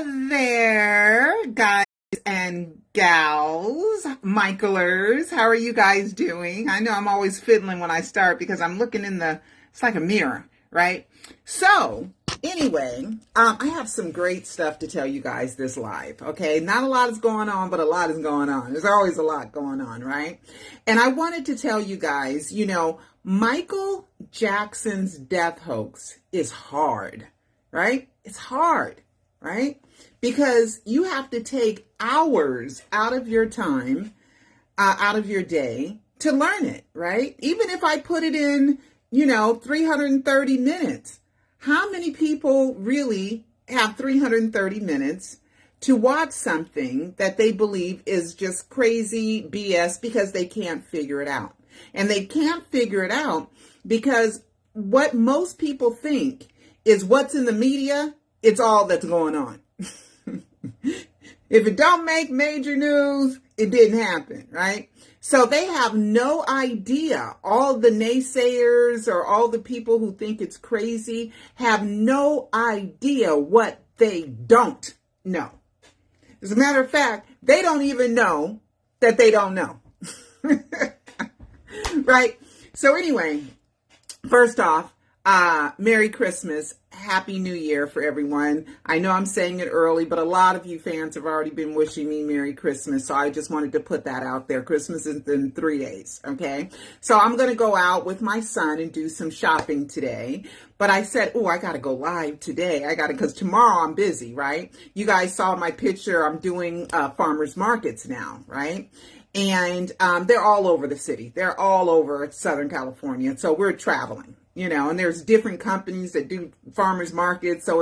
there, guys and gals, Michaelers. How are you guys doing? I know I'm always fiddling when I start because I'm looking in it's like a mirror, right? So, anyway, I have some great stuff to tell you guys this live, okay? Not a lot is going on, but a lot is going on. There's always a lot going on, right? And I wanted to tell you guys, Michael Jackson's death hoax is hard, right? It's hard, right? Because you have to take hours out of your time, out of your day to learn it, right? Even if I put it in, 330 minutes, how many people really have 330 minutes to watch something that they believe is just crazy BS because they can't figure it out? And they can't figure it out because what most people think is what's in the media, it's all that's going on. If it don't make major news, it didn't happen, right? So they have no idea. All the naysayers or all the people who think it's crazy have no idea what they don't know. As a matter of fact, they don't even know that they don't know. Right? So anyway, first off, Merry Christmas. Happy New Year for everyone. I know I'm saying it early, but a lot of you fans have already been wishing me Merry Christmas. So I just wanted to put that out there. Christmas is in 3 days. Okay. So I'm going to go out with my son and do some shopping today. But I said, I got to go live today. Because tomorrow I'm busy, right? You guys saw my picture. I'm doing farmers markets now, right? And they're all over the city. They're all over Southern California. So we're traveling. And there's different companies that do farmers markets. So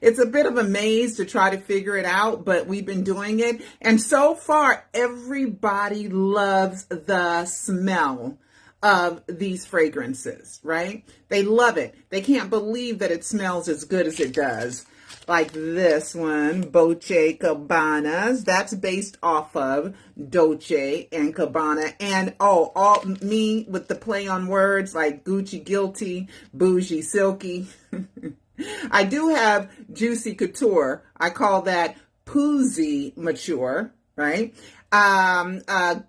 it's a bit of a maze to try to figure it out, but we've been doing it. And so far, everybody loves the smell of these fragrances, right? They love it. They can't believe that it smells as good as it does. Like this one, Dolce Cabana's. That's based off of Dolce and Gabbana. And all me with the play on words like Gucci Guilty, Bougie Silky. I do have Juicy Couture. I call that Poozy Mature, right?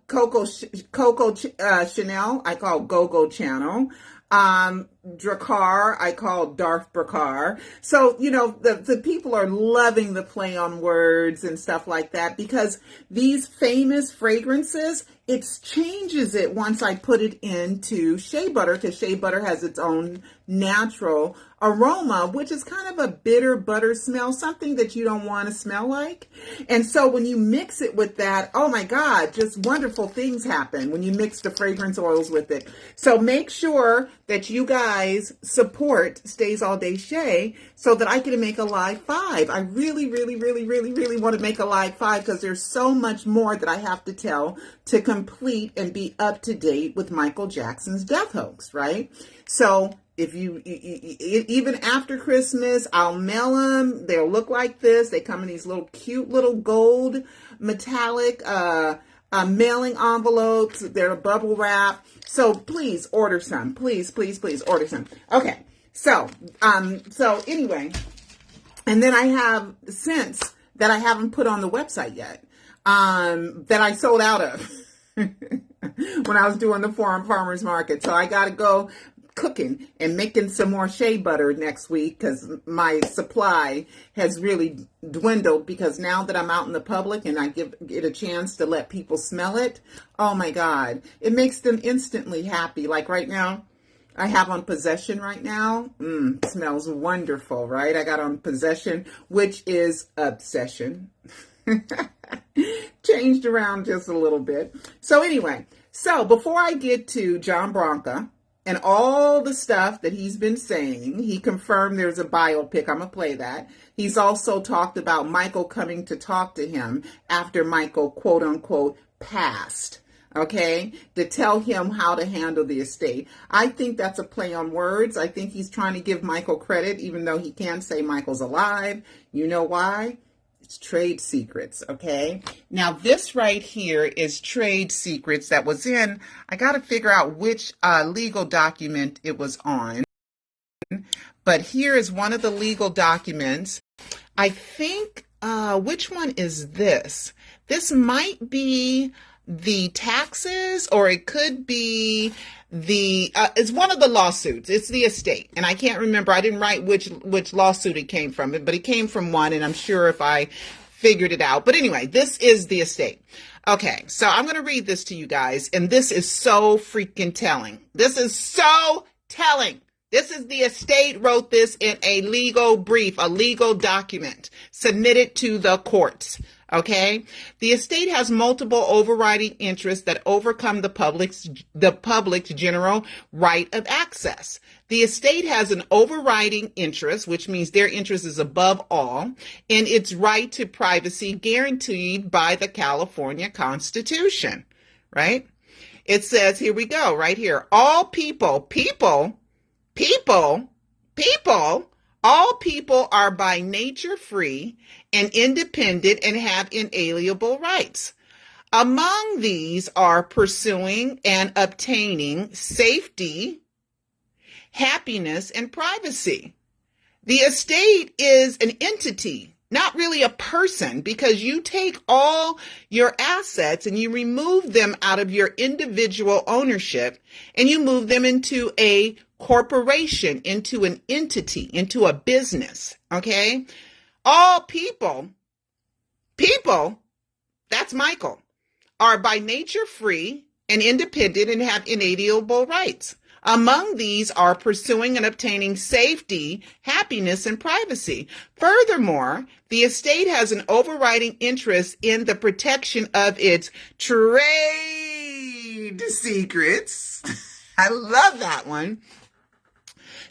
Coco Chanel, I call Go-Go Channel. Drakkar, I call Darth Bracar. So, the people are loving the play on words and stuff like that because these famous fragrances, it changes it once I put it into shea butter because shea butter has its own natural aroma, which is kind of a bitter butter smell, something that you don't want to smell like. And so when you mix it with that, oh my God, just wonderful things happen when you mix the fragrance oils with it. So make sure that you guys support Stays All Day Shea so that I can make a live 5. I really, really, really, really, really want to make a live 5 because there's so much more that I have to tell to complete and be up to date with Michael Jackson's death hoax, right? So if you, even after Christmas, I'll mail them. They'll look like this. They come in these little cute little gold metallic mailing envelopes. They're bubble wrap. So please order some. Please, please, please order some. Okay. So anyway, and then I have scents that I haven't put on the website yet, that I sold out of when I was doing the farmers market. So I got to go cooking and making some more shea butter next week because my supply has really dwindled because now that I'm out in the public and I get a chance to let people smell it, oh my God, it makes them instantly happy. Like right now, I have on Possession right now. Smells wonderful, right? I got on Possession, which is Obsession. Changed around just a little bit. So anyway, before I get to John Branca, and all the stuff that he's been saying, he confirmed there's a biopic. I'm going to play that. He's also talked about Michael coming to talk to him after Michael, quote unquote, passed. Okay, to tell him how to handle the estate. I think that's a play on words. I think he's trying to give Michael credit, even though he can't say Michael's alive. You know why? It's trade secrets, okay? Now, this right here is trade secrets that was in, I got to figure out which legal document it was on. But here is one of the legal documents. I think which one is this? This might be the taxes, or it could be it's one of the lawsuits. It's the estate. And I can't remember. I didn't write which lawsuit it came from, but it came from one, and I'm sure if I figured it out. But anyway, this is the estate. Okay, so I'm going to read this to you guys, and this is so freaking telling. This is so telling. This is the estate wrote this in a legal brief, a legal document submitted to the courts. Okay, the estate has multiple overriding interests that overcome the public's general right of access. The estate has an overriding interest, which means their interest is above all, in its right to privacy guaranteed by the California Constitution, right? It says, here we go, right here. All people, all people are by nature free and independent and have inalienable rights. Among these are pursuing and obtaining safety, happiness, and privacy. The estate is an entity, not really a person, because you take all your assets and you remove them out of your individual ownership and you move them into a corporation, into an entity, into a business, okay? All people, that's Michael, are by nature free and independent and have inalienable rights. Among these are pursuing and obtaining safety, happiness, and privacy. Furthermore, the estate has an overriding interest in the protection of its trade secrets. I love that one.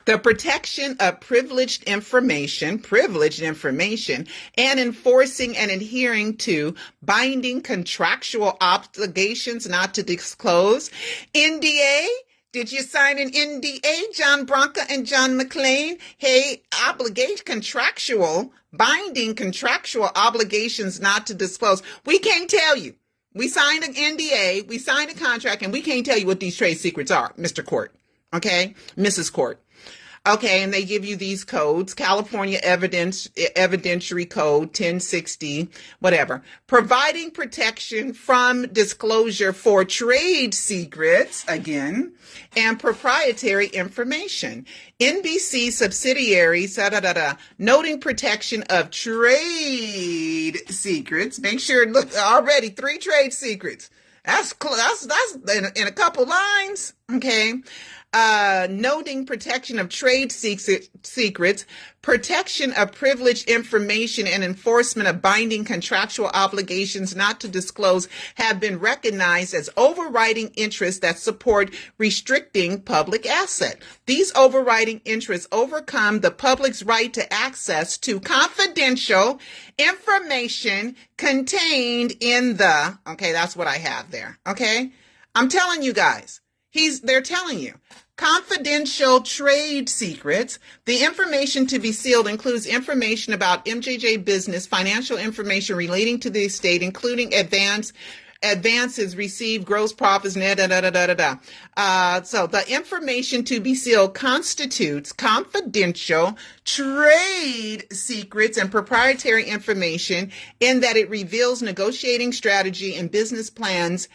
The protection of privileged information, and enforcing and adhering to binding contractual obligations not to disclose. NDA? Did you sign an NDA, John Branca and John McClain? Hey, binding contractual obligations not to disclose. We can't tell you. We signed an NDA, we signed a contract, and we can't tell you what these trade secrets are, Mr. Court. Okay? Mrs. Court. Okay, and they give you these codes, California Evidentiary Code 1060, whatever. Providing protection from disclosure for trade secrets, again, and proprietary information. NBC subsidiaries, noting protection of trade secrets. Make sure, look, already 3 trade secrets. That's in a couple lines, okay? Noting protection of trade secrets, protection of privileged information, and enforcement of binding contractual obligations not to disclose have been recognized as overriding interests that support restricting public asset. These overriding interests overcome the public's right to access to confidential information contained in the, okay, that's what I have there, okay? I'm telling you guys, they're telling you. Confidential trade secrets. The information to be sealed includes information about MJJ business, financial information relating to the estate, including advances received, gross profits, So the information to be sealed constitutes confidential trade secrets and proprietary information in that it reveals negotiating strategy and business plans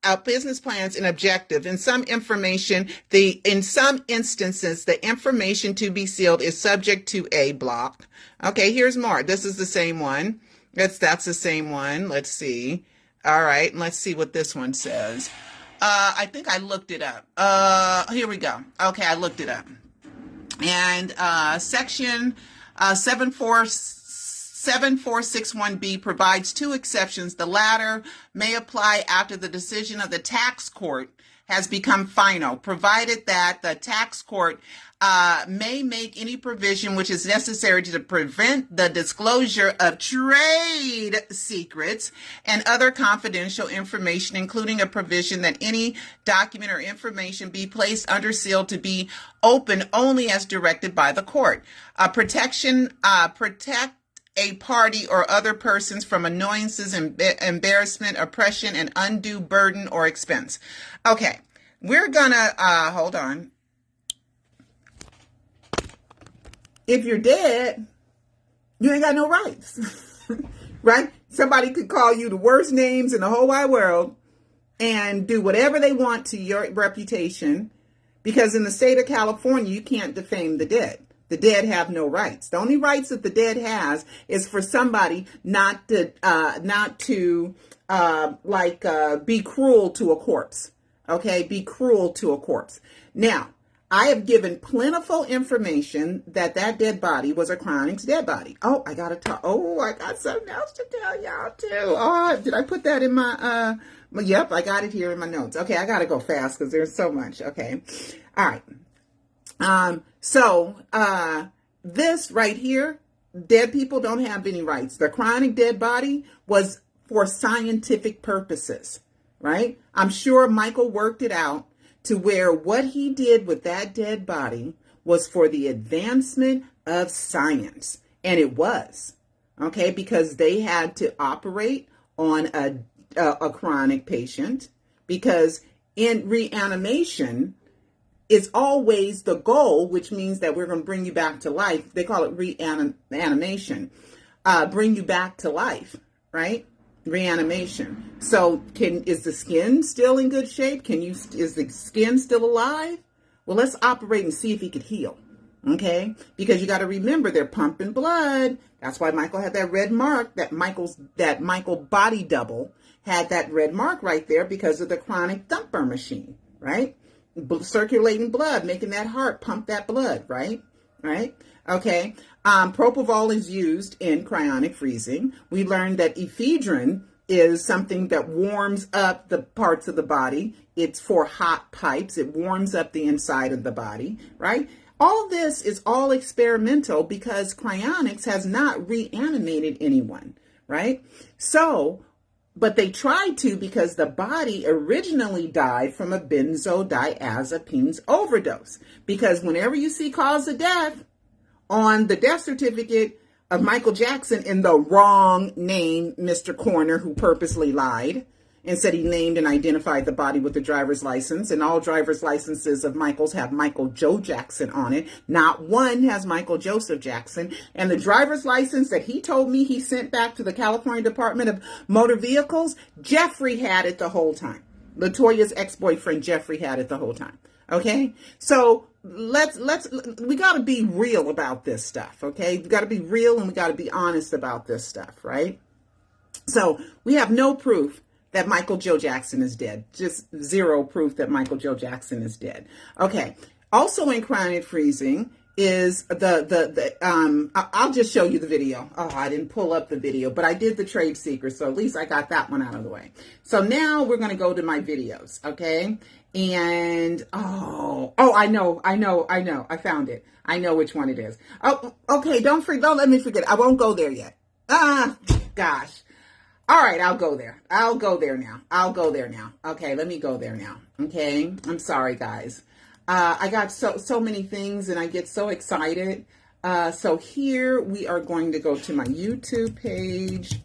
and objective. In some instances, the information to be sealed is subject to a block. Okay, here's more. This is the same one. That's the same one. Let's see. All right, let's see what this one says. I think I looked it up. Here we go. Okay, I looked it up. And section 7461B provides 2 exceptions. The latter may apply after the decision of the tax court has become final, provided that the tax court may make any provision which is necessary to prevent the disclosure of trade secrets and other confidential information, including a provision that any document or information be placed under seal to be open only as directed by the court. Protect a party or other persons from annoyances, embarrassment, oppression, and undue burden or expense. Okay, we're gonna, hold on. If you're dead, You ain't got no rights, right? Somebody could call you the worst names in the whole wide world and do whatever they want to your reputation, because in the state of California, you can't defame the dead. The dead have no rights. The only rights that the dead has is for somebody not to be cruel to a corpse. Okay, be cruel to a corpse. Now, I have given plentiful information that dead body was a Cryonics dead body. Oh, I got something else to tell y'all too. Oh, did I put that in my, yep, I got it here in my notes. Okay, I got to go fast because there's so much. Okay. All right. This right here, dead people don't have any rights. The cryonic dead body was for scientific purposes, right? I'm sure Michael worked it out to where what he did with that dead body was for the advancement of science. And it was, okay, because they had to operate on a chronic patient, because in reanimation is always the goal, which means that we're going to bring you back to life. They call it reanimation, bring you back to life, right? Reanimation. So is the skin still in good shape? Is the skin still alive? Well, let's operate and see if he could heal. Okay? Because you got to remember, they're pumping blood. That's why Michael had that red mark, that Michael body double had that red mark right there because of the chronic thumper machine, right? Circulating blood, making that heart pump that blood, right? Right? Okay. Propofol is used in cryonic freezing. We learned that ephedrine is something that warms up the parts of the body. It's for hot pipes. It warms up the inside of the body, right? All this is all experimental because cryonics has not reanimated anyone, right? So, but they tried to, because the body originally died from a benzodiazepines overdose. Because whenever you see cause of death on the death certificate of Michael Jackson in the wrong name, Mr. Corner, who purposely lied and said he named and identified the body with the driver's license, and all driver's licenses of Michael's have Michael Joe Jackson on it. Not one has Michael Joseph Jackson. And the driver's license that he told me he sent back to the California Department of Motor Vehicles, Jeffrey had it the whole time. LaToya's ex-boyfriend Jeffrey had it the whole time. Okay? So we got to be real about this stuff. Okay? We got to be real and we got to be honest about this stuff, right? So we have no proof that Michael Joe Jackson is dead. Just zero proof that Michael Joe Jackson is dead. Okay. Also in cryonic freezing is I'll just show you the video. Oh, I didn't pull up the video, but I did the trade secret, so at least I got that one out of the way. So now we're going to go to my videos, okay? And, I know. I found it. I know which one it is. Oh, okay, don't let me forget. I won't go there yet. Gosh. All right, I'll go there now. Okay, let me go there now. Okay, I'm sorry, guys. I got so many things and I get so excited. So here we are going to go to my YouTube page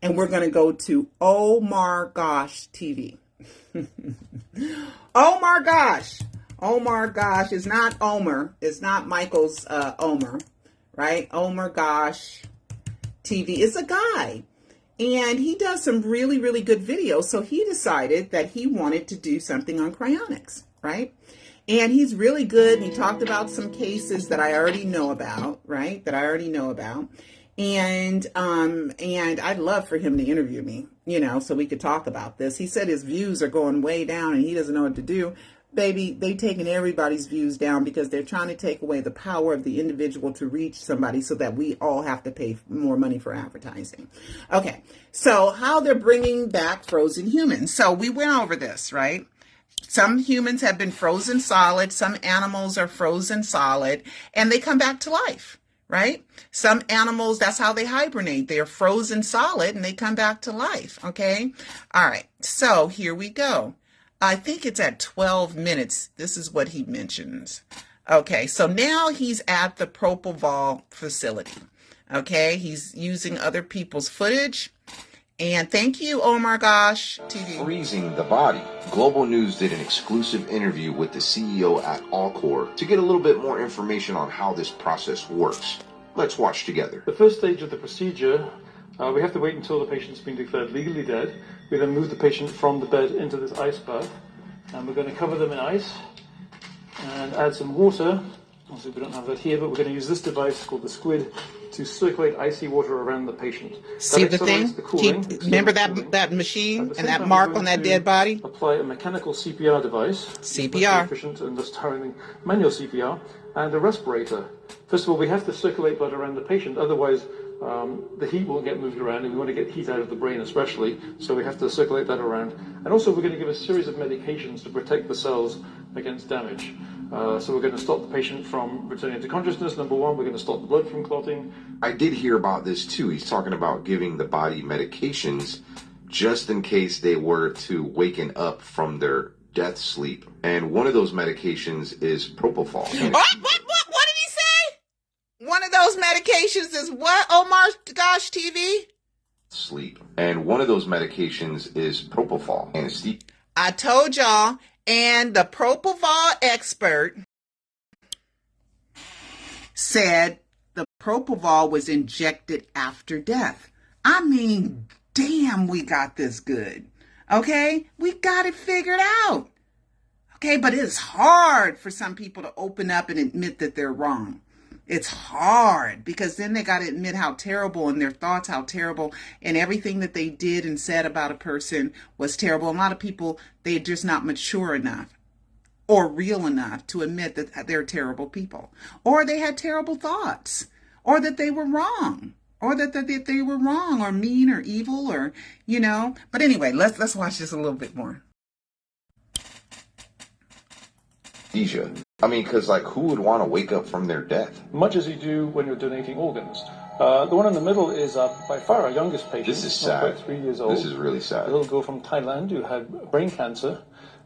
and we're going to go to Oh My Gosh TV. Oh my gosh. Oh my gosh. It's not Omer. It's not Michael's Omer, right? Oh my gosh TV. It's a guy. And he does some really, really good videos. So he decided that he wanted to do something on cryonics, right? And he's really good. And he talked about some cases that I already know about, right? And I'd love for him to interview me, so we could talk about this. He said his views are going way down and he doesn't know what to do. Baby, they've taken everybody's views down because they're trying to take away the power of the individual to reach somebody so that we all have to pay more money for advertising. Okay, so how they're bringing back frozen humans. So we went over this, right? Some humans have been frozen solid. Some animals are frozen solid and they come back to life, right? Some animals, that's how they hibernate. They're frozen solid and they come back to life, okay? All right, so here we go. I think it's at 12 minutes. This is what he mentions. Okay, so now he's at the Propofol facility. Okay, he's using other people's footage. And thank you, Oh My Gosh TV. Freezing the body. Global News did an exclusive interview with the CEO at Allcore to get a little bit more information on how this process works. Let's watch together. The first stage of the procedure, we have to wait until the patient's been declared legally dead. We then move the patient from the bed into this ice bath, and we're going to cover them in ice and add some water. Obviously we don't have that here, but we're going to use this device called the squid to circulate icy water around the patient. See the thing? Remember that machine and that mark on that dead body? Apply a mechanical CPR device. CPR. Efficient and thus tiring manual CPR, and a respirator. First of all, we have to circulate blood around the patient, otherwise the heat won't get moved around, and we want to get heat out of the brain especially, so we have to circulate that around. And also we're going to give a series of medications to protect the cells against damage. So we're going to stop the patient from returning to consciousness, number one. We're going to stop the blood from clotting. I did hear about this too. He's talking about giving the body medications just in case they were to waken up from their death sleep. And one of those medications is propofol. What did he say? One of those medications is what, Omar Gosh TV? Sleep. And one of those medications is propofol. Anesthesia. I told y'all. And the propofol expert said the propofol was injected after death. I mean, damn, we got this good. Okay? We got it figured out. Okay, but it's hard for some people to open up and admit that they're wrong. It's hard because then they got to admit how terrible and their thoughts, how terrible, and everything that they did and said about a person was terrible. A lot of people, they're just not mature enough or real enough to admit that they're terrible people, or they had terrible thoughts, or that they were wrong, or that they were wrong or mean or evil or, you know. But anyway, let's watch this a little bit more. I mean, because, like, who would want to wake up from their death? Much as you do when you're donating organs. The one in the middle is by far our youngest patient. This is sad. About 3 years old. This is really sad. A little girl from Thailand who had brain cancer.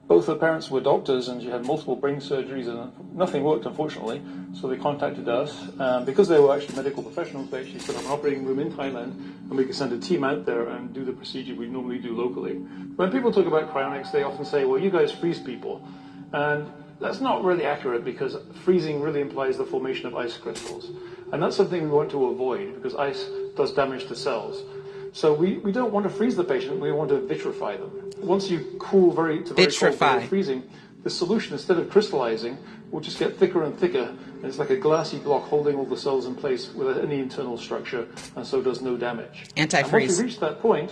Both her parents were doctors, and she had multiple brain surgeries, and nothing worked, unfortunately. So they contacted us. Because they were actually medical professionals, they actually set up an operating room in Thailand, and we could send a team out there and do the procedure we normally do locally. When people talk about cryonics, they often say, well, you guys freeze people. And that's not really accurate, because freezing really implies the formation of ice crystals. And that's something we want to avoid, because ice does damage to cells. So we don't want to freeze the patient, we want to vitrify them. Once you cool to very cold freezing, the solution, instead of crystallizing, will just get thicker and thicker, and it's like a glassy block holding all the cells in place without any internal structure, and so does no damage. Antifreeze. And once we reach that point,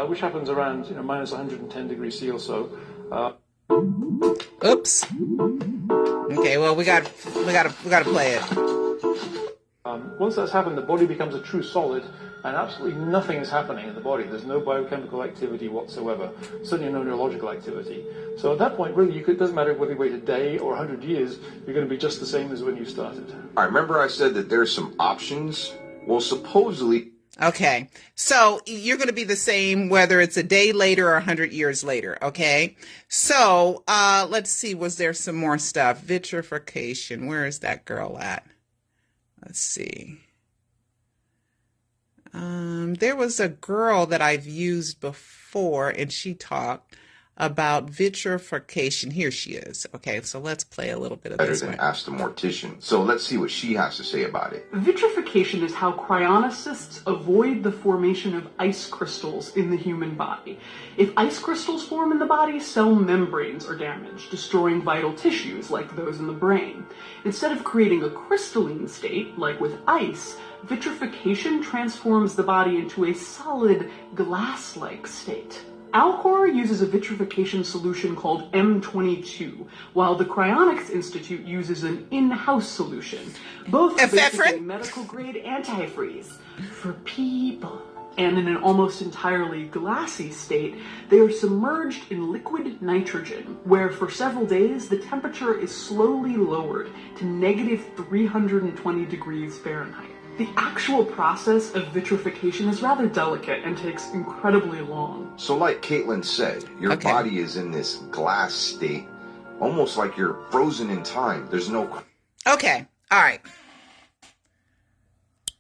which happens around minus 110 degrees C or so, oops. Okay, well we got to play it. Once that's happened, the body becomes a true solid, and absolutely nothing is happening in the body. There's no biochemical activity whatsoever, certainly no neurological activity. So at that point, really, it doesn't matter whether you wait a day or 100 years, you're going to be just the same as when you started. I remember I said that there's some options. Well, supposedly... Okay, so you're going to be the same whether it's a day later or 100 years later, okay? So let's see, was there some more stuff? Vitrification, where is that girl at? Let's see. There was a girl that I've used before, and she talked about vitrification. Here she is. Okay, so let's play a little bit of this. Better than ask the mortician. So let's see what she has to say about it. Vitrification is how cryonicists avoid the formation of ice crystals in the human body. If ice crystals form in the body, cell membranes are damaged, destroying vital tissues like those in the brain. Instead of creating a crystalline state, like with ice, vitrification transforms the body into a solid, glass-like state. Alcor uses a vitrification solution called M22, while the Cryonics Institute uses an in-house solution. Both are basically medical-grade antifreeze for people. And in an almost entirely glassy state, they are submerged in liquid nitrogen, where for several days the temperature is slowly lowered to negative 320 degrees Fahrenheit. The actual process of vitrification is rather delicate and takes incredibly long. So like Caitlin said, your body is in this glass state, almost like you're frozen in time. There's no... Okay, all right.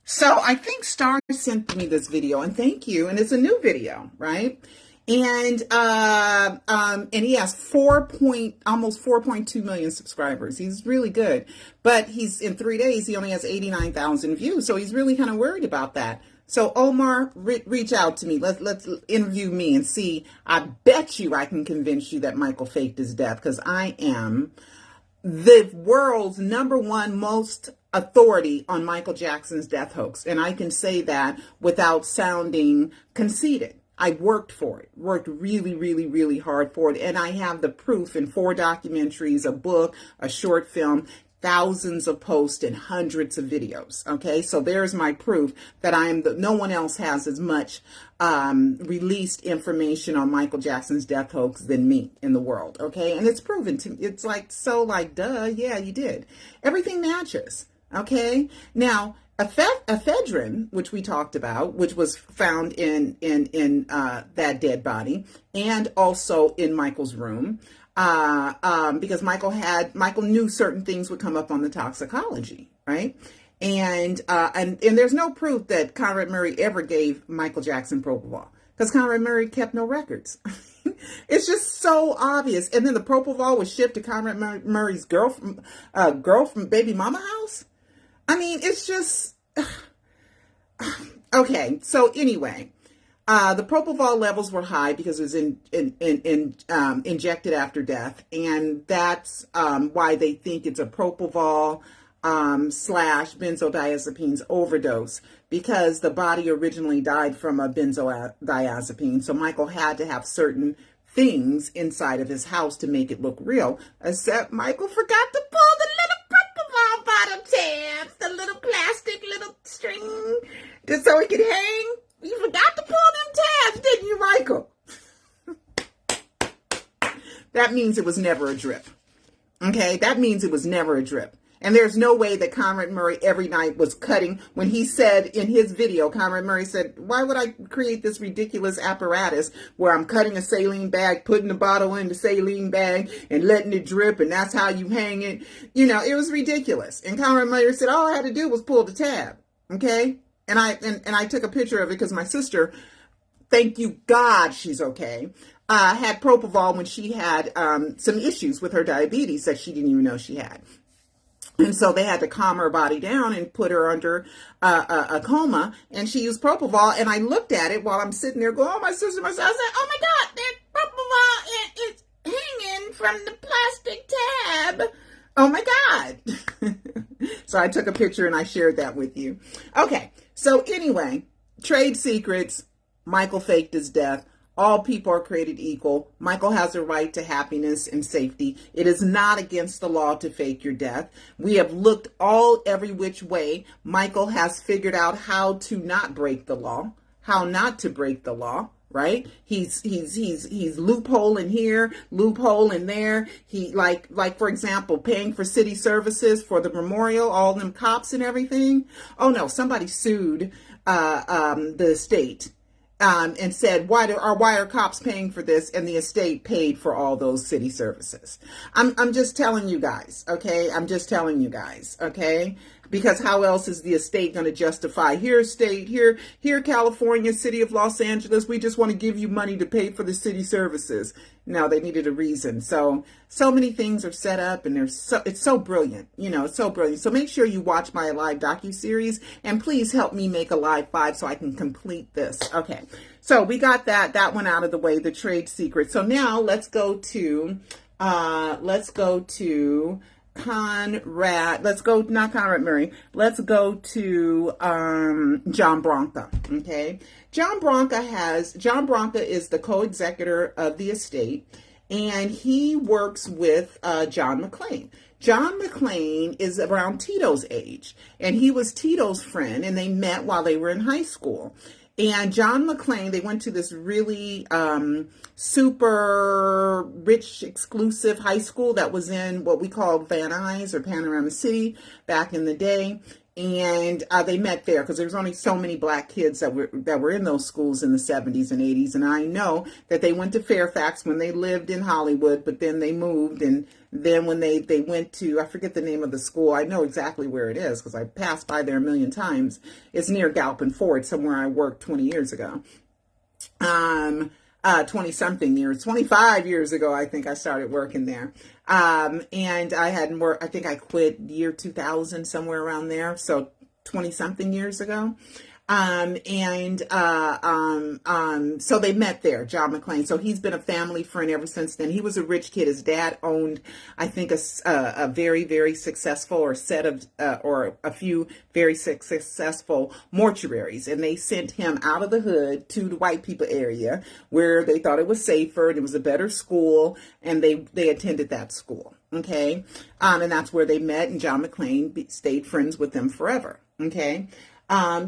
So I think Star sent me this video, and thank you, and it's a new video, right? And he has almost 4.2 million subscribers. He's really good, but in 3 days, he only has 89,000 views. So he's really kind of worried about that. So Omar, reach out to me. Let's interview me and see. I bet you I can convince you that Michael faked his death, because I am the world's #1 most authority on Michael Jackson's death hoax. And I can say that without sounding conceited. I worked for it, worked really, really, really hard for it. And I have the proof in 4 documentaries, a book, a short film, thousands of posts, and hundreds of videos. Okay, so there's my proof that no one else has as much released information on Michael Jackson's death hoax than me in the world. Okay, and it's proven to me. It's duh, yeah, you did. Everything matches. Okay, now ephedrine, which we talked about, which was found in that dead body, and also in Michael's room, because Michael knew certain things would come up on the toxicology, right? And there's no proof that Conrad Murray ever gave Michael Jackson propofol, because Conrad Murray kept no records. It's just so obvious. And then the propofol was shipped to Conrad Murray's girlfriend, baby mama house. I mean, it's just, okay. So anyway, the propofol levels were high because it was injected after death. And that's why they think it's a propofol / benzodiazepines overdose, because the body originally died from a benzodiazepine. So Michael had to have certain things inside of his house to make it look real, except Michael forgot to pull the little propofol bottom tabs, the little plastic little string, just so it could hang. You forgot to pull them tabs, didn't you, Michael? That means it was never a drip. Okay, that means it was never a drip. And there's no way that Conrad Murray every night was cutting. When he said in his video, Conrad Murray said, why would I create this ridiculous apparatus where I'm cutting a saline bag, putting the bottle in the saline bag and letting it drip, and that's how you hang it? You know, it was ridiculous. And Conrad Murray said, all I had to do was pull the tab. Okay? And I took a picture of it because my sister, thank you God she's okay, had propofol when she had some issues with her diabetes that she didn't even know she had. And so they had to calm her body down and put her under a coma, and she used propofol. And I looked at it while I'm sitting there going, oh, my sister, I said, oh my God, that propofol is hanging from the plastic tab. Oh my God. So I took a picture and I shared that with you. Okay. So anyway, trade secrets. Michael faked his death. All people are created equal. Michael has a right to happiness and safety. It is not against the law to fake your death. We have looked every which way. Michael has figured out how to not break the law, how not to break the law, right? He's loophole in here, loophole in there. He like for example, paying for city services for the memorial, all them cops and everything. Oh no, somebody sued the state. And said, why are cops paying for this? And the estate paid for all those city services. I'm just telling you guys, okay? I'm just telling you guys, okay? Because how else is the estate going to justify, here state, here California, city of Los Angeles, we just want to give you money to pay for the city services. No, they needed a reason. So many things are set up, and it's so brilliant. You know, it's so brilliant. So make sure you watch my live docuseries, and please help me make a live 5 so I can complete this. Okay. So we got that one out of the way, the trade secret. So now let's go to not Conrad Murray. Let's go to John Branca. Okay. John Branca is the co-executor of the estate, and he works with John McClane. John McClane is around Tito's age, and he was Tito's friend, and they met while they were in high school. And John McClane, they went to this really super rich, exclusive high school that was in what we call Van Nuys or Panorama City back in the day. And they met there because there was only so many black kids that were in those schools in the 70s and 80s. And I know that they went to Fairfax when they lived in Hollywood, but then they moved. And then when they went to, I forget the name of the school. I know exactly where it is because I passed by there a million times. It's near Galpin Ford, somewhere I worked 20 years ago. 20 something years, 25 years ago, I think I started working there. And I hadn't worked, I think I quit year 2000, somewhere around there. So 20 something years ago. So they met there, John McClane. So he's been a family friend ever since then. He was a rich kid. His dad owned, I think, a very, very successful or a few very successful mortuaries. And they sent him out of the hood to the white people area where they thought it was safer and it was a better school. And they attended that school. Okay. And that's where they met. And John McClane stayed friends with them forever. Okay. John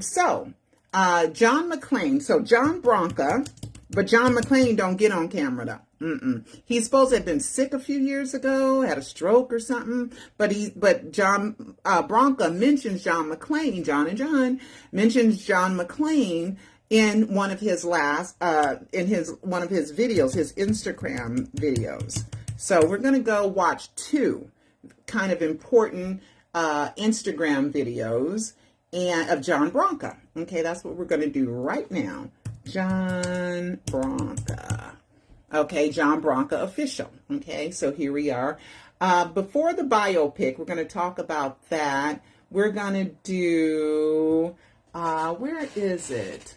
McClane, so John Branca, but John McClane don't get on camera though. He's supposed to have been sick a few years ago, had a stroke or something, but John, Branca mentions John McClane, John mentions John McClane in one of his one of his videos, his Instagram videos. So we're going to go watch two kind of important, Instagram videos of John Branca. Okay, that's what we're going to do right now. John Branca. Okay, John Branca official. Okay, so here we are. Before the biopic, we're going to talk about that. We're going to do, where is it?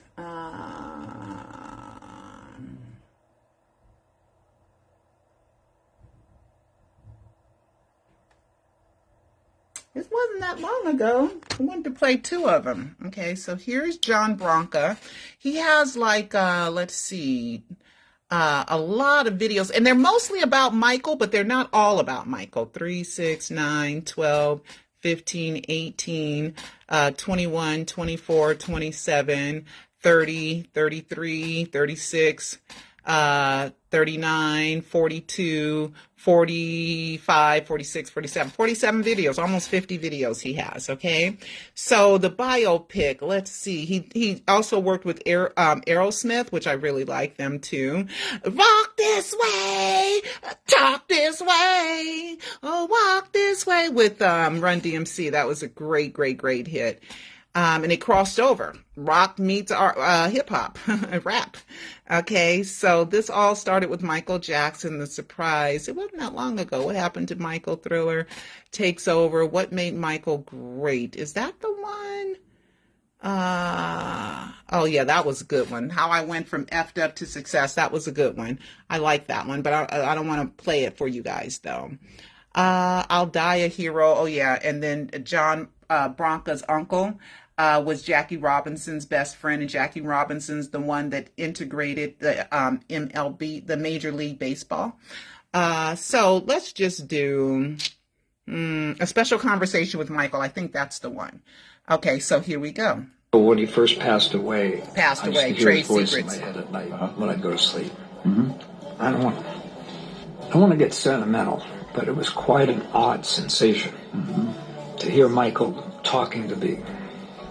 It wasn't that long ago. I wanted to play two of them. Okay, so here's John Branca. He has like, let's see, a lot of videos, and they're mostly about Michael, but they're not all about Michael. 3, 6, 9, 12, 15, 18, 21, 24, 27, 30, 33, 36, 39, 42, 45, 46, 47 videos, almost 50 videos he has. Okay. So the biopic, let's see. He also worked with Aerosmith, which I really like them too. Walk this way, talk this way, oh, walk this way with Run DMC. That was a great hit. And it crossed over. Rock meets hip hop, rap. Okay, so this all started with Michael Jackson, the surprise. It wasn't that long ago. What happened to Michael? Thriller takes over. What made Michael great? Is that the one? Oh yeah, that was a good one. How I Went from Effed Up to Success. That was a good one. I like that one, but I don't want to play it for you guys though. I'll Die a Hero. Oh yeah, and then John Branca's uncle was Jackie Robinson's best friend, and Jackie Robinson's the one that integrated the MLB, the Major League Baseball. So let's just do A Special Conversation with Michael. I think that's the one. Okay, so here we go. When he first passed away, I used to hear Trade his voice Secrets. in my head at night when I'd go to sleep. I don't want to get sentimental, but it was quite an odd sensation to hear Michael talking to me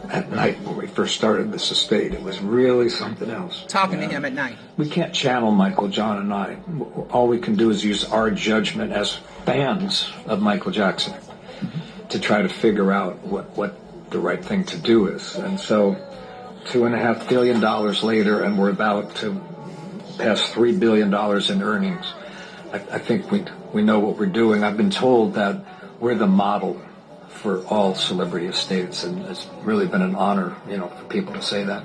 at night when we first started this estate. It was really something else. Talking to him at night. We can't channel Michael, John and I. All we can do is use our judgment as fans of Michael Jackson to try to figure out what the right thing to do is. And so $2.5 billion later, and we're about to pass $3 billion in earnings. I think we know what we're doing. I've been told that we're the model for all celebrity estates, and it's really been an honor, for people to say that.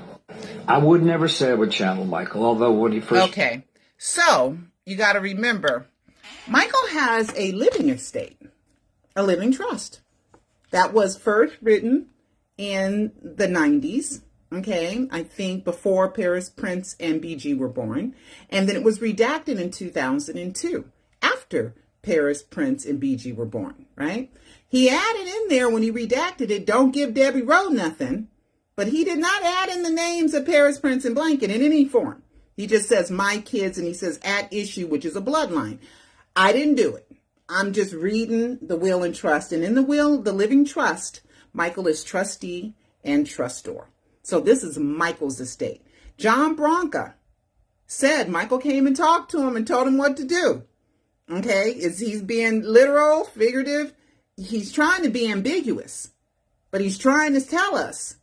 I would never say I would channel Michael, although when he first... Okay, so you got to remember, Michael has a living estate, a living trust. That was first written in the 90s, okay? I think before Paris, Prince, and BG were born. And then it was redacted in 2002, after Paris, Prince, and BG were born, right? He added in there when he redacted it, don't give Debbie Rowe nothing, but he did not add in the names of Paris, Prince, and Blanket in any form. He just says my kids, and he says at issue, which is a bloodline. I didn't do it. I'm just reading the will and trust. And in the will, the living trust, Michael is trustee and trustor. So this is Michael's estate. John Branca said Michael came and talked to him and told him what to do. Okay, is he being literal, figurative? He's trying to be ambiguous, but he's trying to tell us.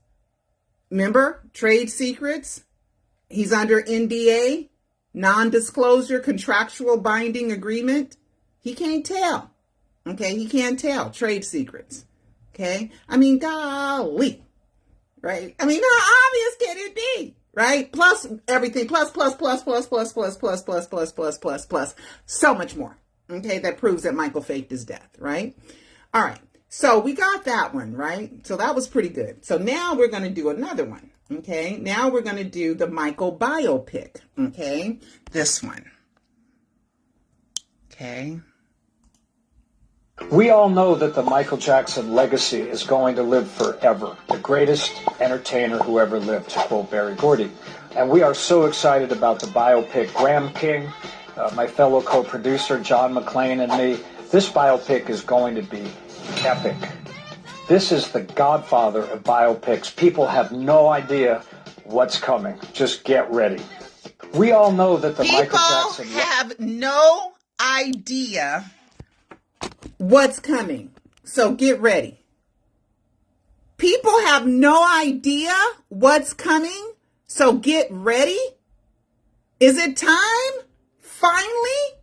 Remember, trade secrets. He's under NDA. non-disclosure contractual binding agreement. He can't tell. Okay, he can't tell trade secrets. Okay, I mean, golly, right? I mean, how obvious can it be, right? Plus everything, plus, so much more. Okay, that proves that Michael faked his death, right? All right, so we got that one, right? So that was pretty good. So now we're going to do another one. Okay, now we're going to do the Michael biopic. Okay, this one. Okay. We all know that the Michael Jackson legacy is going to live forever. The greatest entertainer who ever lived, to quote Berry Gordy. And we are so excited about the biopic. Graham King, my fellow co-producer, John McClane, and me. This biopic is going to be epic. This is the godfather of biopics. People have no idea what's coming. Just get ready. We all know that the Michael Jackson... People have no idea what's coming. So get ready. People have no idea what's coming. So get ready. Is it time, finally,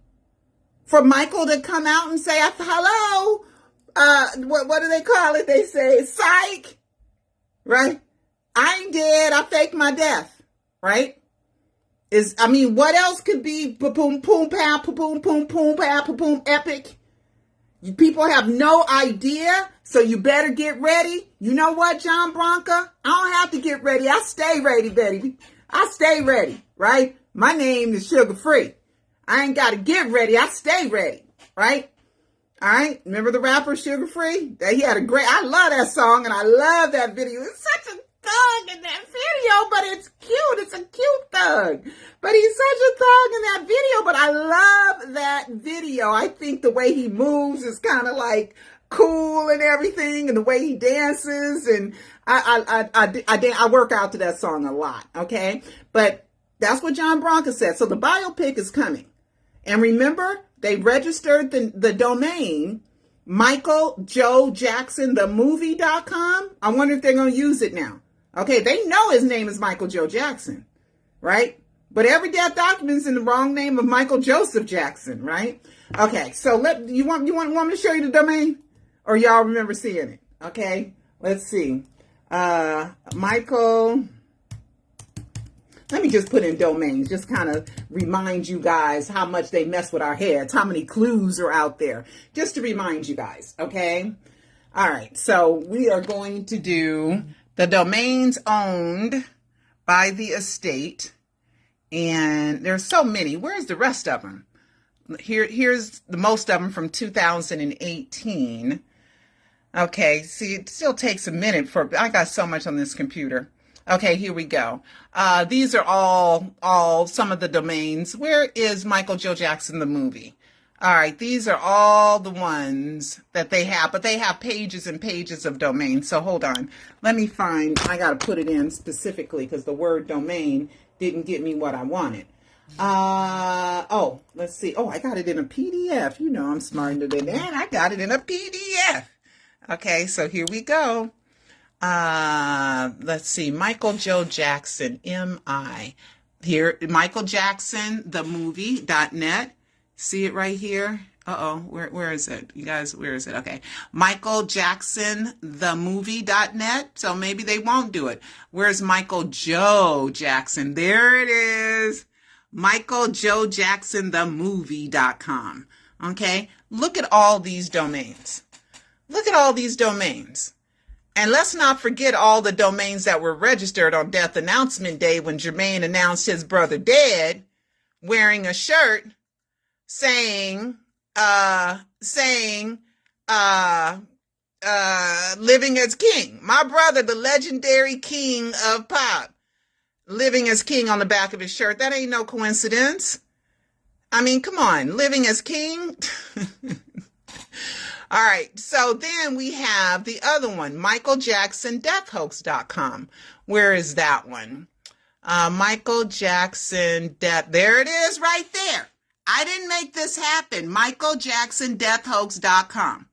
for Michael to come out and say, hello? What do they call it? They say, psych, right? I ain't dead. I faked my death, right? What else could be boom, boom, pow, boom, boom, boom, pow, boom, epic? You people have no idea, so you better get ready. You know what, John Branca? I don't have to get ready. I stay ready, baby. I stay ready, right? My name is Sugar Free. I ain't got to get ready. I stay ready, right? All right. Remember the rapper Sugar Free? He had I love that song and I love that video. It's such a thug in that video, but it's cute. It's a cute thug. But he's such a thug in that video, but I love that video. I think the way he moves is kind of like cool and everything, and the way he dances, and I work out to that song a lot, okay? But that's what John Branca said. So the biopic is coming. And remember, they registered the domain MichaelJoeJacksonTheMovie.com. I wonder if they're going to use it now. Okay, they know his name is Michael Joe Jackson, right? But every death document's in the wrong name of Michael Joseph Jackson, right? Okay, so you want me to show you the domain? Or y'all remember seeing it? Okay, let's see. Michael... Let me just put in domains, just kind of remind you guys how much they mess with our heads, how many clues are out there, just to remind you guys, okay? All right, so we are going to do the domains owned by the estate, and there's so many. Where's the rest of them? Here's the most of them from 2018. Okay, see, it still takes a minute I got so much on this computer. Okay, here we go. These are all some of the domains. Where is Michael Joe Jackson the movie? All right, these are all the ones that they have, but they have pages and pages of domains. So hold on. Let me find, I got to put it in specifically because the word domain didn't get me what I wanted. Let's see. Oh, I got it in a PDF. You know I'm smarter than that. I got it in a PDF. Okay, so here we go. Let's see, Michael Joe Jackson, M-I. Here, Michael Jackson, the movie.net. See it right here? Where is it? You guys, where is it? Okay. Michael Jackson, the movie.net. So maybe they won't do it. Where's Michael Joe Jackson? There it is. Michael Joe Jackson, the movie.com. Okay. Look at all these domains. Look at all these domains. And let's not forget all the domains that were registered on Death Announcement Day when Jermaine announced his brother dead, wearing a shirt saying, living as king. My brother, the legendary king of pop, living as king on the back of his shirt. That ain't no coincidence. I mean, come on, living as king. All right, so then we have the other one, MichaelJacksonDeathHoax.com. Where is that one? Michael Jackson Death. There it is right there. I didn't make this happen. MichaelJacksonDeathHoax.com.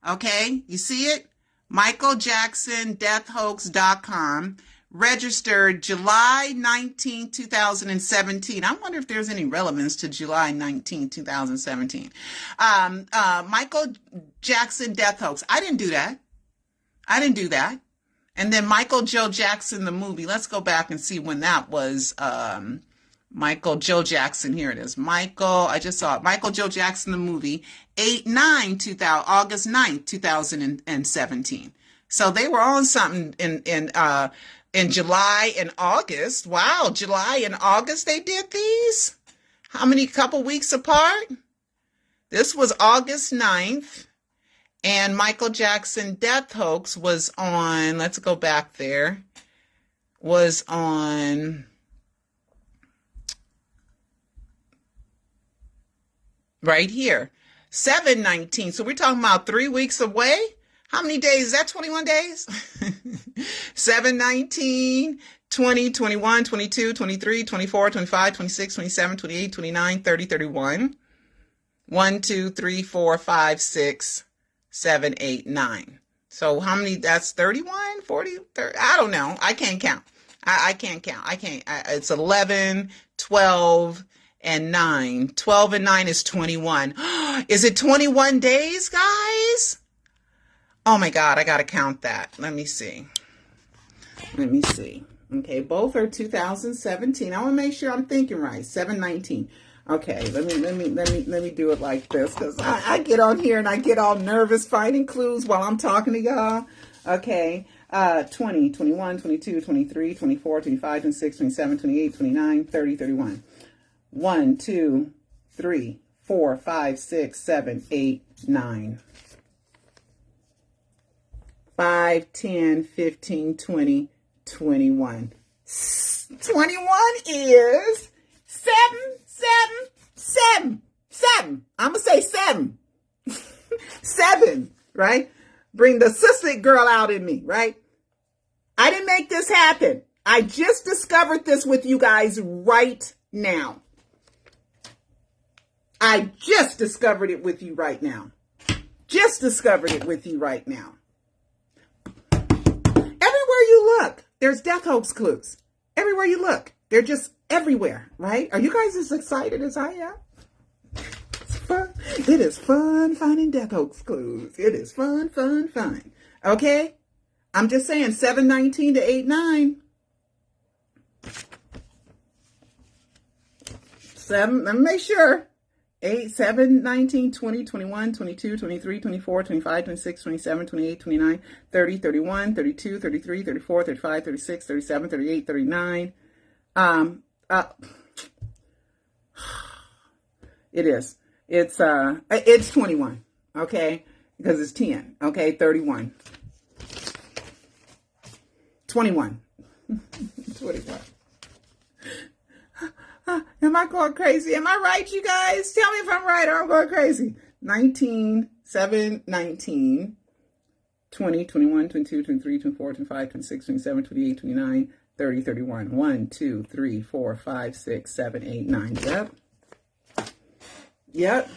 Okay, you see it? MichaelJacksonDeathHoax.com. registered July 19, 2017. I wonder if there's any relevance to July 19, 2017. Michael Jackson death hoax. I didn't do that. And then Michael Joe Jackson, the movie. Let's go back and see when that was. Michael Joe Jackson. Here it is. I just saw it. Michael Joe Jackson, the movie, August 9th, 2017. So they were on something in July and August. Wow, July and August they did these? How many couple weeks apart? This was August 9th. And Michael Jackson death hoax was on, let's go back there, was on right here, 7/19. So we're talking about 3 weeks away. How many days? Is that 21 days? 7/19, 20, 21, 22, 23, 24, 25, 26, 27, 28, 29, 30, 31. 1, 2, 3, 4, 5, 6, 7, 8, 9. So how many? That's 31, 40, 30. I don't know. I can't count. I can't count. It's 11, 12, and 9. 12 and 9 is 21. Is it 21 days, guys? Oh my God, I got to count that. Let me see. Okay, both are 2017. I want to make sure I'm thinking right. 7/19. Okay, let me do it like this, because I get on here and I get all nervous finding clues while I'm talking to y'all. Okay, 20, 21, 22, 23, 24, 25, 26, 27, 28, 29, 30, 31. 1, 2, 3, 4, 5, 6, 7, 8, 9. 5, 10, 15, 20, 21. 21 is 7, 7, 7, 7. I'm going to say 7. 7, right? Bring the cystic girl out in me, right? I didn't make this happen. I just discovered this with you guys right now. I just discovered it with you right now. Everywhere you look, there's death hoax clues. Everywhere you look, they're just everywhere, right? Are you guys as excited as I am? It's fun. It is fun finding death hoax clues. It is fun. Okay? I'm just saying 7/19 to 8/9. 7, let me make sure. 8, 7, 19, 20, 21, 22, 23, 24, 25, 26, 27, 28, 29, 30, 31, 32, 33, 34, 35, 36, 37, 38, 39. It is. It's 21, okay? Because it's 10, okay? 31. 21. 21. Am I going crazy? Am I right, you guys? Tell me if I'm right or I'm going crazy. 19, 7, 19, 20, 21, 22, 23, 24, 25, 26, 27, 28, 29, 30, 31. 1, 2, 3, 4, 5, 6, 7, 8, 9. Yep.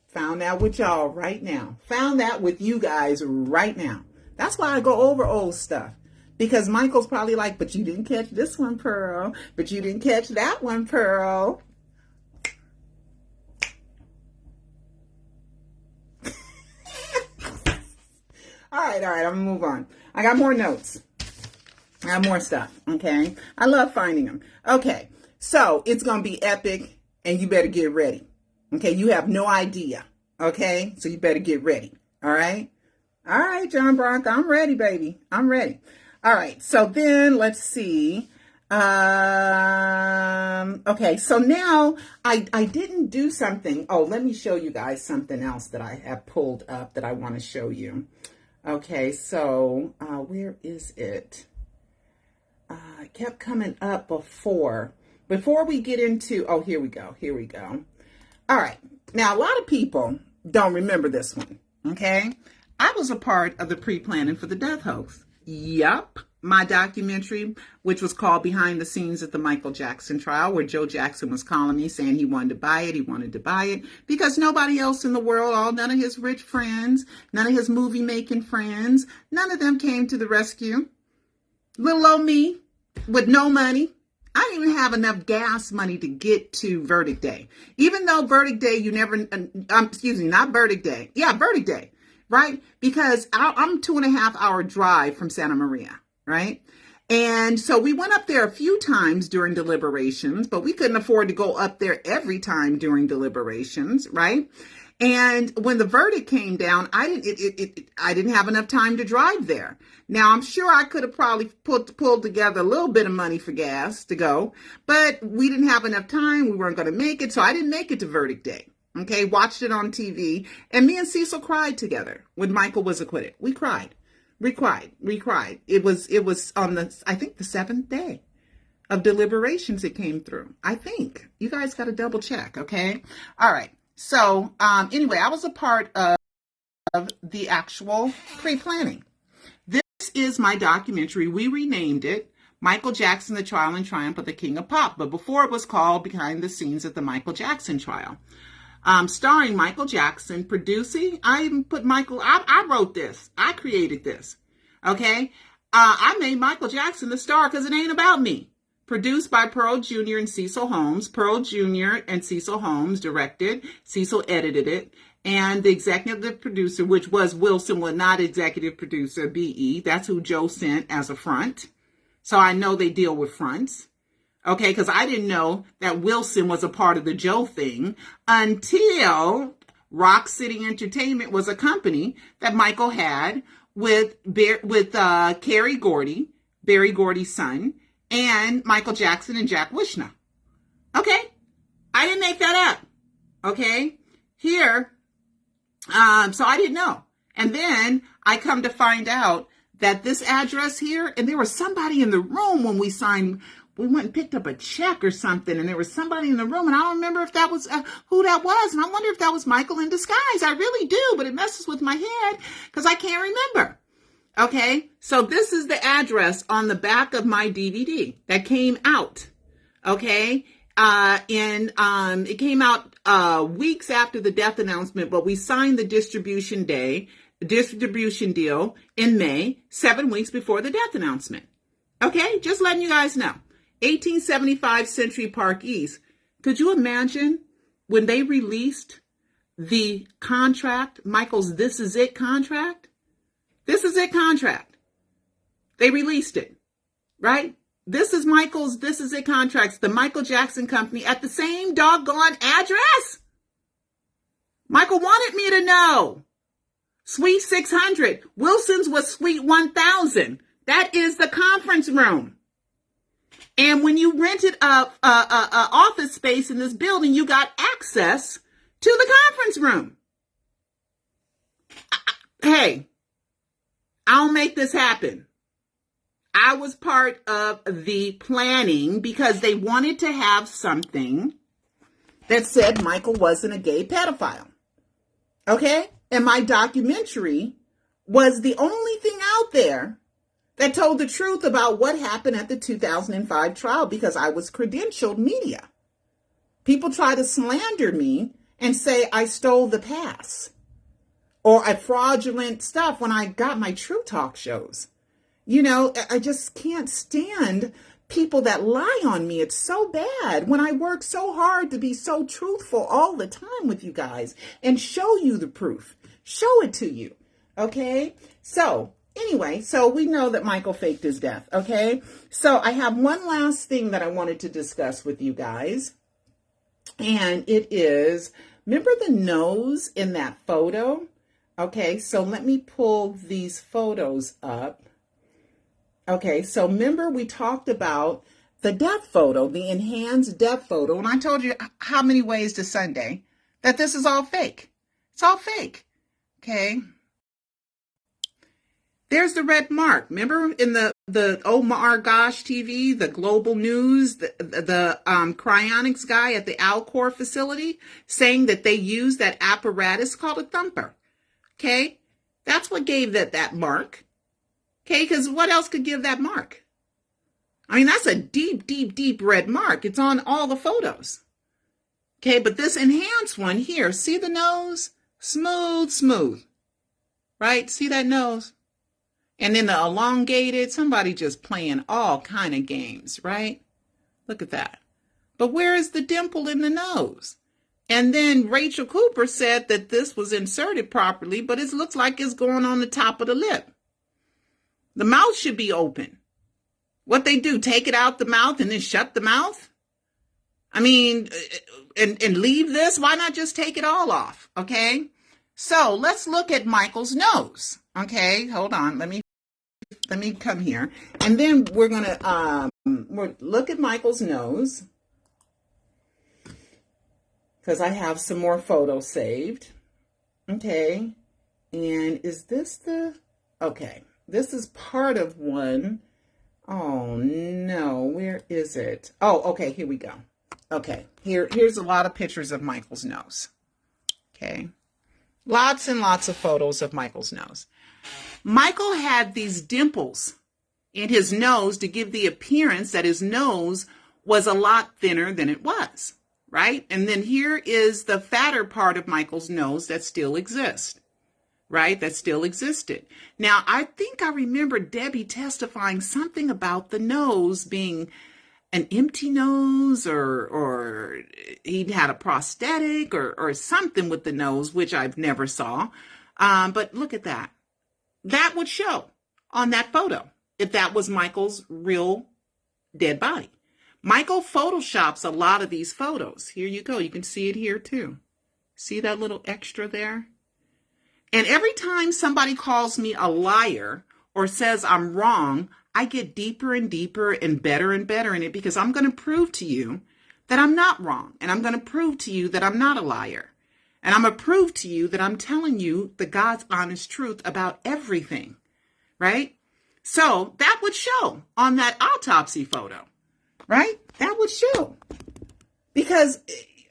Found that with y'all right now. Found that with you guys right now. That's why I go over old stuff. Because Michael's probably like, but you didn't catch this one, Pearl. But you didn't catch that one, Pearl. All right, I'm going to move on. I got more notes. I have more stuff, okay? I love finding them. Okay, so it's going to be epic, and you better get ready. Okay, you have no idea, okay? So you better get ready, all right? All right, John Branca, I'm ready, baby. I'm ready. All right, so then let's see. Okay, so now I didn't do something. Oh, let me show you guys something else that I have pulled up that I want to show you. Okay, so where is it? It kept coming up before. Before we get into, oh, here we go. All right, now a lot of people don't remember this one, okay? I was a part of the pre-planning for the death hoax. Yup, my documentary, which was called Behind the Scenes at the Michael Jackson Trial, where Joe Jackson was calling me saying he wanted to buy it because nobody else in the world, none of his rich friends, none of his movie making friends, none of them came to the rescue. Little old me, with no money. I didn't even have enough gas money to get to verdict day. Even though verdict day, you never, excuse me, not verdict day. Yeah, verdict day, right? Because I'm 2.5 hour drive from Santa Maria, right? And so we went up there a few times during deliberations, but we couldn't afford to go up there every time during deliberations, right? And when the verdict came down, I didn't have enough time to drive there. Now, I'm sure I could have probably pulled together a little bit of money for gas to go, but we didn't have enough time. We weren't going to make it. So I didn't make it to verdict day. Okay. Watched it on TV, and me and Cecil cried together when Michael was acquitted. We cried. We cried. It was on I think the 7th day of deliberations it came through. I think. You guys got to double check. Okay. All right. So anyway, I was a part of the actual pre-planning. This is my documentary. We renamed it Michael Jackson, The Trial and Triumph of the King of Pop. But before it was called Behind the Scenes of the Michael Jackson Trial. Starring Michael Jackson, producing. I even put Michael, I wrote this. I created this. Okay. I made Michael Jackson the star because it ain't about me. Produced by Pearl Jr. and Cecil Holmes. Pearl Jr. and Cecil Holmes directed. Cecil edited it. And the executive producer, which was Wilson, was not executive producer, BE. That's who Joe sent as a front. So I know they deal with fronts. Okay, because I didn't know that Wilson was a part of the Joe thing until Rock City Entertainment was a company that Michael had with Kerry Gordy, Berry Gordy's son, and Michael Jackson and Jack Wishna. Okay, I didn't make that up. Okay, here, so I didn't know. And then I come to find out that this address here, and there was somebody in the room when we signed. We went and picked up a check or something, and there was somebody in the room, and I don't remember if that was who that was, and I wonder if that was Michael in disguise. I really do, but it messes with my head because I can't remember. Okay, so this is the address on the back of my DVD that came out. Okay, it came out weeks after the death announcement, but we signed the distribution deal in May, 7 weeks before the death announcement. Okay, just letting you guys know. 1875 Century Park East. Could you imagine when they released the contract, Michael's This Is It contract? This Is It contract. They released it, right? This is Michael's This Is It contracts, the Michael Jackson Company at the same doggone address. Michael wanted me to know. Suite 600. Wilson's was Suite 1000. That is the conference room. And when you rented a office space in this building, you got access to the conference room. Hey, I'll make this happen. I was part of the planning because they wanted to have something that said Michael wasn't a gay pedophile. Okay? And my documentary was the only thing out there that told the truth about what happened at the 2005 trial because I was credentialed media. People try to slander me and say I stole the pass or I fraudulent stuff when I got my True Talk shows. You know, I just can't stand people that lie on me. It's so bad when I work so hard to be so truthful all the time with you guys and show you the proof, show it to you. Okay. So anyway, so we know that Michael faked his death. Okay. So I have one last thing that I wanted to discuss with you guys. And it is, remember the nose in that photo? Okay. So let me pull these photos up. Okay, so remember we talked about the death photo, the enhanced death photo, and I told you how many ways to Sunday that this is all fake. It's all fake. Okay. There's the red mark. Remember in the oh my gosh TV, the global news, the Cryonics guy at the Alcor facility saying that they use that apparatus called a thumper. Okay, that's what gave that mark. Okay, because what else could give that mark? I mean, that's a deep, deep, deep red mark. It's on all the photos. Okay, but this enhanced one here, see the nose? Smooth, smooth. Right? See that nose? And then the elongated, somebody just playing all kind of games, right? Look at that. But where is the dimple in the nose? And then Rachel Cooper said that this was inserted properly, but it looks like it's going on the top of the lip. The mouth should be open. What they do, take it out the mouth and then shut the mouth? I mean, and leave this? Why not just take it all off? Okay. So let's look at Michael's nose. Okay. Hold on. Let me come here. And then we're going to look at Michael's nose, because I have some more photos saved. Okay. And is this okay. This is part of one. Oh no, where is it? Oh, okay, here we go. Okay, here's a lot of pictures of Michael's nose. Okay, lots and lots of photos of Michael's nose. Michael had these dimples in his nose to give the appearance that his nose was a lot thinner than it was, right? And then here is the fatter part of Michael's nose that still exists, right? That still existed. Now, I think I remember Debbie testifying something about the nose being an empty nose, or he had a prosthetic or something with the nose, which I've never saw. But look at that. That would show on that photo if that was Michael's real dead body. Michael photoshops a lot of these photos. Here you go. You can see it here too. See that little extra there? And every time somebody calls me a liar or says I'm wrong, I get deeper and deeper and better in it, because I'm going to prove to you that I'm not wrong. And I'm going to prove to you that I'm not a liar. And I'm going to prove to you that I'm telling you the God's honest truth about everything, right? So that would show on that autopsy photo, right? That would show. Because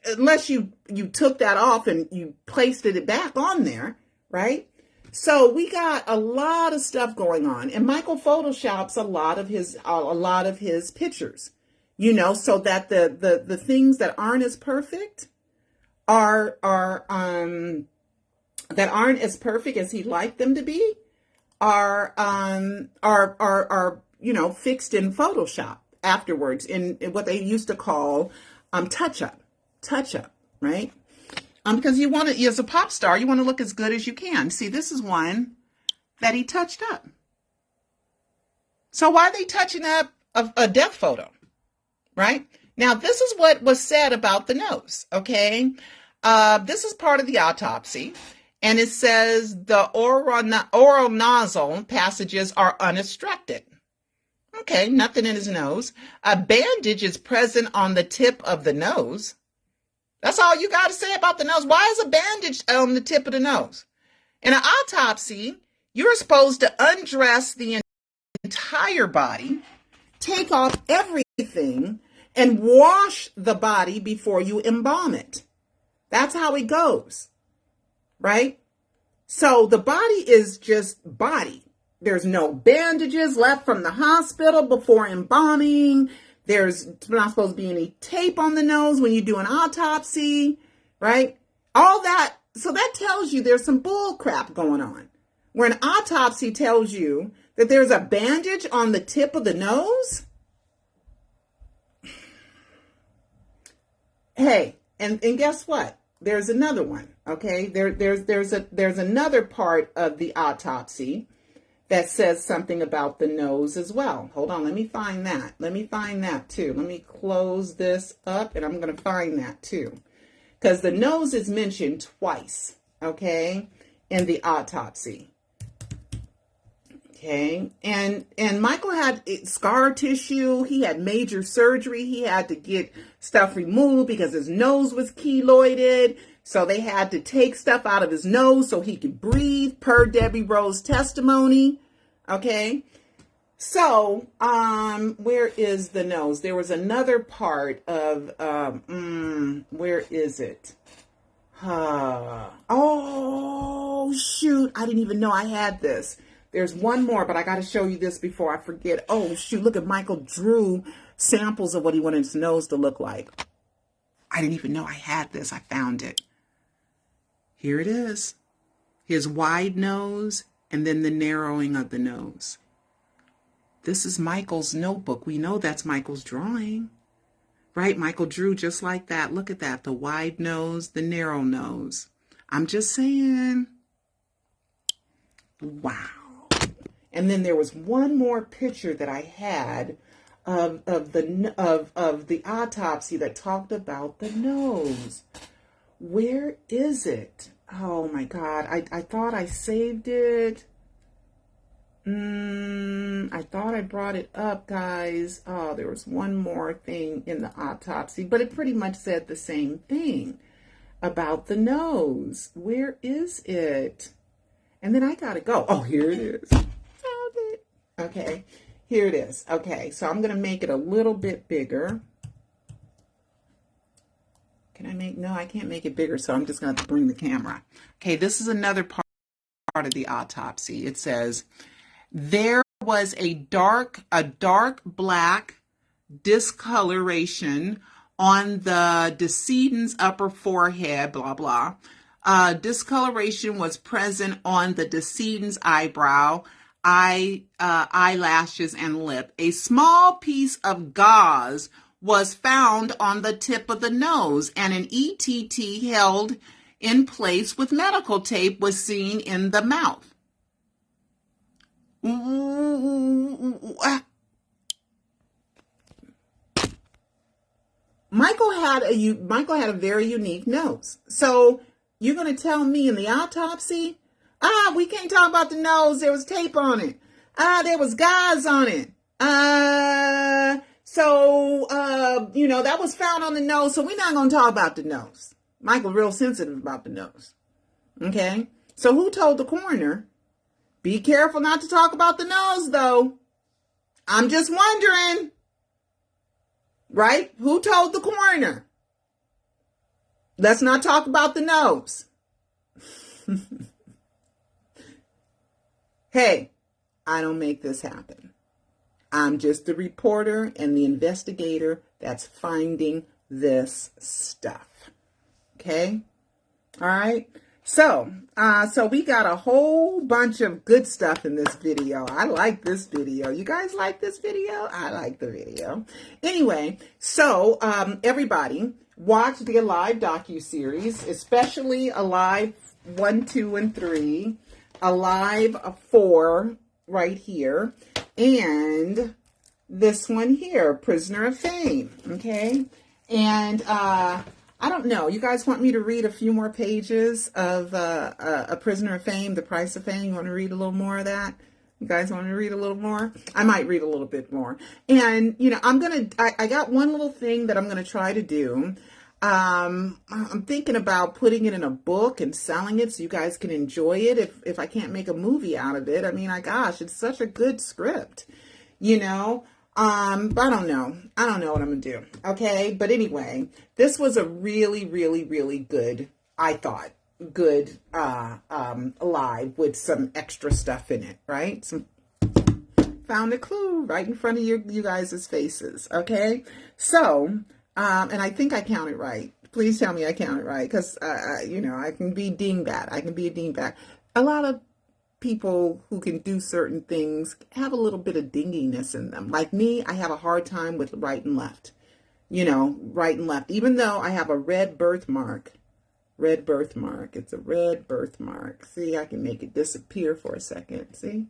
unless you took that off and you placed it back on there, right? So we got a lot of stuff going on, and Michael photoshops a lot of his pictures, you know, so that the things that aren't as perfect that aren't as perfect as he'd like them to be are you know, fixed in Photoshop afterwards in what they used to call touch up, right? Because you want to, as a pop star, you want to look as good as you can. See, this is one that he touched up. So why are they touching up a death photo, right? Now, this is what was said about the nose, okay? This is part of the autopsy, and it says the oral nasal passages are unobstructed. Okay, nothing in his nose. A bandage is present on the tip of the nose. That's all you got to say about the nose. Why is a bandage on the tip of the nose? In an autopsy, you're supposed to undress the entire body, take off everything, and wash the body before you embalm it. That's how it goes, right? So the body is just body. There's no bandages left from the hospital before embalming. There's not supposed to be any tape on the nose when you do an autopsy, right? All that. So that tells you there's some bull crap going on. Where an autopsy tells you that there's a bandage on the tip of the nose. Hey, and guess what? There's another one, okay? There's another part of the autopsy that says something about the nose as well. Hold on, let me find that. Let me find that too. Let me close this up, and I'm going to find that too. Because the nose is mentioned twice, okay, in the autopsy. Okay, and Michael had scar tissue. He had major surgery. He had to get stuff removed because his nose was keloided. So they had to take stuff out of his nose so he could breathe, per Debbie Rowe's testimony. Okay, so where is the nose? There was another part of where is it? Oh shoot! I didn't even know I had this. There's one more, but I got to show you this before I forget. Oh shoot! Look at Michael drew samples of what he wanted his nose to look like. I didn't even know I had this. I found it. Here it is. His wide nose and then the narrowing of the nose. This is Michael's notebook. We know that's Michael's drawing, right? Michael drew just like that. Look at that, the wide nose, the narrow nose. I'm just saying, wow. And then there was one more picture that I had of the autopsy that talked about the nose. Where is it? Oh my God, I thought I saved it. I thought I brought it up, guys. Oh, there was one more thing in the autopsy, but it pretty much said the same thing about the nose. Where is it? And then I gotta go. Oh, here it is. Found it. Okay, here it is. Okay, so I'm gonna make it a little bit bigger. Can I make, no, I can't make it bigger, so I'm just gonna have to bring the camera. Okay, this is another part of the autopsy. It says, there was a dark black discoloration on the decedent's upper forehead, blah, blah. Discoloration was present on the decedent's eyebrow, eyelashes, and lip. A small piece of gauze was found on the tip of the nose, and an ETT held in place with medical tape was seen in the mouth. Michael had a very unique nose. So you're going to tell me in the autopsy, we can't talk about the nose. There was tape on it. There was gauze on it. That was found on the nose. So we're not going to talk about the nose. Michael real sensitive about the nose. Okay. So who told the coroner? Be careful not to talk about the nose, though. I'm just wondering, right? Who told the coroner? Let's not talk about the nose. Hey, I don't make this happen. I'm just the reporter and the investigator that's finding this stuff. Okay? All right? So we got a whole bunch of good stuff in this video. I like this video. You guys like this video? I like the video. Anyway, so everybody watch the Alive docuseries, especially Alive 1, 2, and 3, Alive 4 right here, and this one here, Prisoner of Fame. Okay, and I don't know. You guys want me to read a few more pages of A Prisoner of Fame, The Price of Fame? You want to read a little more of that? You guys want me to read a little more? I might read a little bit more. And, I got one little thing that I'm going to try to do. I'm thinking about putting it in a book and selling it so you guys can enjoy it if I can't make a movie out of it. I mean, gosh, it's such a good script, but I don't know. I don't know what I'm going to do. Okay. But anyway, this was a really, really, really good, I thought, good, Alive with some extra stuff in it, right? Found a clue right in front of you guys' faces. Okay. So, and I think I counted right. Please tell me I counted right. Cause, I can be dingbat. I can be a dingbat. A lot of people who can do certain things have a little bit of dinginess in them. Like me, I have a hard time with right and left. Right and left. Even though I have a red birthmark. Red birthmark. It's a red birthmark. See, I can make it disappear for a second. See?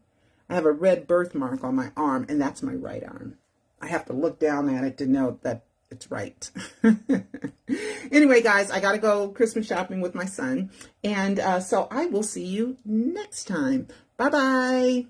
I have a red birthmark on my arm, and that's my right arm. I have to look down at it to know that it's right. Anyway, guys, I got to go Christmas shopping with my son. And so I will see you next time. Bye-bye.